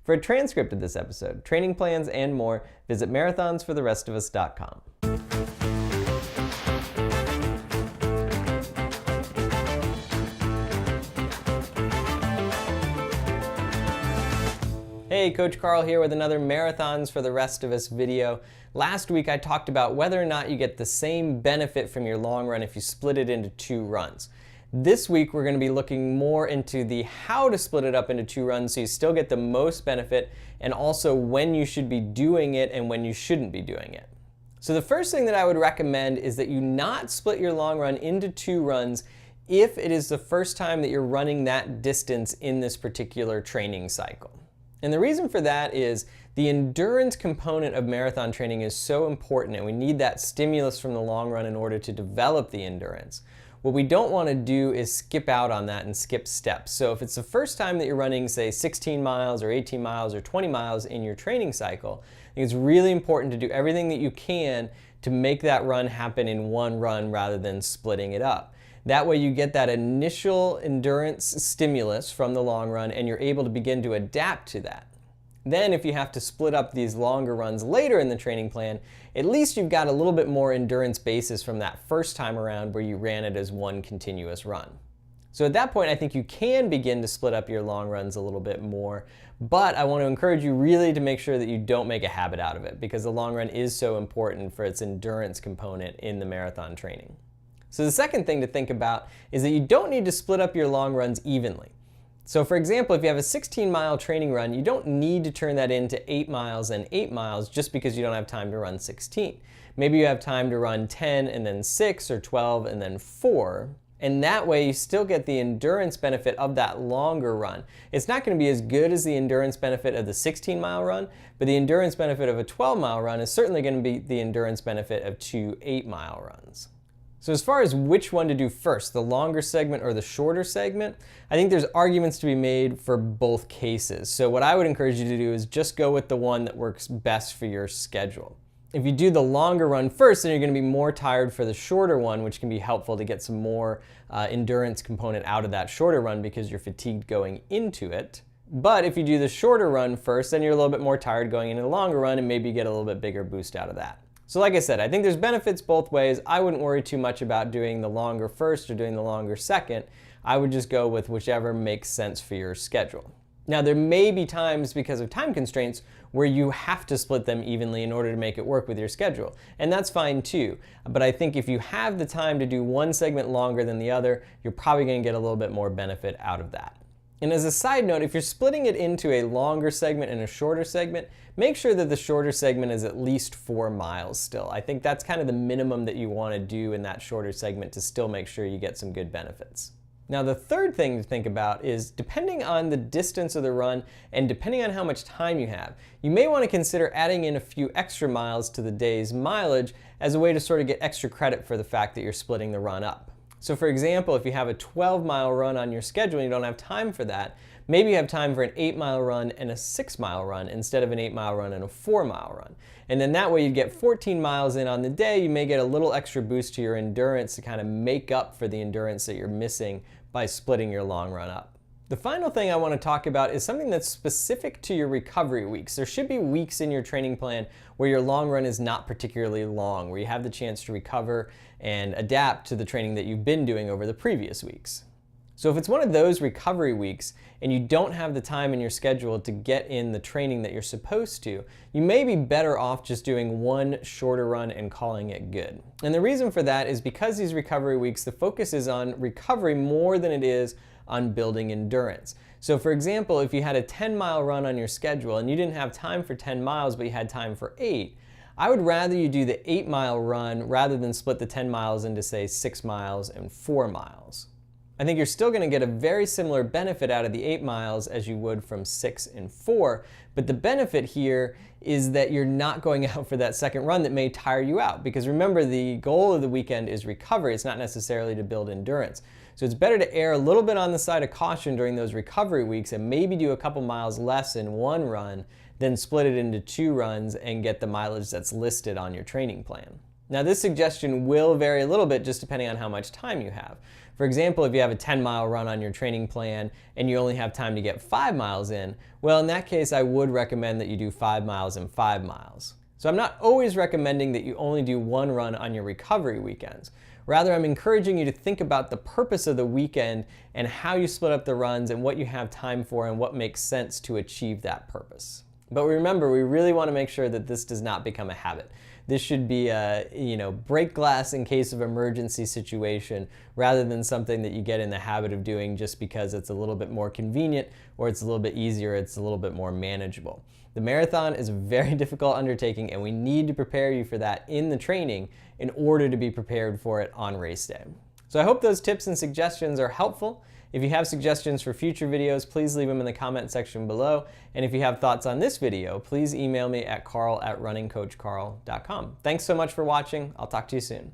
For a transcript of this episode, training plans, and more, visit marathonsfortherestofus.com. Hey, Coach Carl here with another Marathons for the Rest of Us video. Last week I talked about whether or not you get the same benefit from your long run if you split it into 2 runs. This week we're going to be looking more into the how to split it up into 2 runs so you still get the most benefit, and also when you should be doing it and when you shouldn't be doing it. So the first thing that I would recommend is that you not split your long run into 2 runs if it is the first time that you're running that distance in this particular training cycle. And the reason for that is the endurance component of marathon training is so important, and we need that stimulus from the long run in order to develop the endurance. What we don't want to do is skip out on that and skip steps. So if it's the first time that you're running, say, 16 miles or 18 miles or 20 miles in your training cycle, I think it's really important to do everything that you can to make that run happen in one run rather than splitting it up. That way you get that initial endurance stimulus from the long run and you're able to begin to adapt to that. Then if you have to split up these longer runs later in the training plan, at least you've got a little bit more endurance basis from that first time around where you ran it as one continuous run. So at that point I think you can begin to split up your long runs a little bit more, but I want to encourage you really to make sure that you don't make a habit out of it, because the long run is so important for its endurance component in the marathon training. So the second thing to think about is that you don't need to split up your long runs evenly. So for example, if you have a 16-mile training run, you don't need to turn that into 8 miles and 8 miles just because you don't have time to run 16. Maybe you have time to run 10 and then 6 or 12 and then 4. And that way you still get the endurance benefit of that longer run. It's not going to be as good as the endurance benefit of the 16-mile run, but the endurance benefit of a 12-mile run is certainly going to be the endurance benefit of 2 8-mile runs. So as far as which one to do first, the longer segment or the shorter segment, I think there's arguments to be made for both cases. So what I would encourage you to do is just go with the one that works best for your schedule. If you do the longer run first, then you're going to be more tired for the shorter one, which can be helpful to get some more endurance component out of that shorter run because you're fatigued going into it. But if you do the shorter run first, then you're a little bit more tired going into the longer run and maybe get a little bit bigger boost out of that. So like I said, I think there's benefits both ways. I wouldn't worry too much about doing the longer first or doing the longer second. I would just go with whichever makes sense for your schedule. Now there may be times because of time constraints where you have to split them evenly in order to make it work with your schedule. And that's fine too. But I think if you have the time to do one segment longer than the other, you're probably going to get a little bit more benefit out of that. And as a side note, if you're splitting it into a longer segment and a shorter segment, make sure that the shorter segment is at least 4 miles still. I think that's kind of the minimum that you want to do in that shorter segment to still make sure you get some good benefits. Now the third thing to think about is, depending on the distance of the run and depending on how much time you have, you may want to consider adding in a few extra miles to the day's mileage as a way to sort of get extra credit for the fact that you're splitting the run up. So for example, if you have a 12-mile run on your schedule and you don't have time for that, maybe you have time for an 8-mile run and a 6-mile run instead of an 8-mile run and a 4-mile run. And then that way you'd get 14 miles in on the day. You may get a little extra boost to your endurance to kind of make up for the endurance that you're missing by splitting your long run up. The final thing I want to talk about is something that's specific to your recovery weeks. There should be weeks in your training plan where your long run is not particularly long, where you have the chance to recover and adapt to the training that you've been doing over the previous weeks. So if it's one of those recovery weeks and you don't have the time in your schedule to get in the training that you're supposed to, you may be better off just doing one shorter run and calling it good. And the reason for that is because these recovery weeks, the focus is on recovery more than it is on building endurance. So for example, if you had a 10-mile run on your schedule and you didn't have time for 10 miles but you had time for 8, I would rather you do the 8-mile run rather than split the 10 miles into, say, 6 miles and 4 miles. I think you're still going to get a very similar benefit out of the 8 miles as you would from 6 and 4, but the benefit here is that you're not going out for that second run that may tire you out, because remember, the goal of the weekend is recovery. It's not necessarily to build endurance. So it's better to err a little bit on the side of caution during those recovery weeks and maybe do a couple miles less in one run than split it into 2 runs and get the mileage that's listed on your training plan. Now, this suggestion will vary a little bit just depending on how much time you have. For example, if you have a 10-mile run on your training plan and you only have time to get 5 miles in, well, in that case, I would recommend that you do 5 miles and 5 miles. So I'm not always recommending that you only do one run on your recovery weekends. Rather, I'm encouraging you to think about the purpose of the weekend and how you split up the runs and what you have time for and what makes sense to achieve that purpose. But remember, we really want to make sure that this does not become a habit. This should be a break glass in case of emergency situation rather than something that you get in the habit of doing just because it's a little bit more convenient or it's a little bit easier, it's a little bit more manageable. The marathon is a very difficult undertaking and we need to prepare you for that in the training in order to be prepared for it on race day. So I hope those tips and suggestions are helpful. If you have suggestions for future videos, please leave them in the comment section below. And if you have thoughts on this video, please email me at carl@runningcoachcarl.com. Thanks so much for watching. I'll talk to you soon.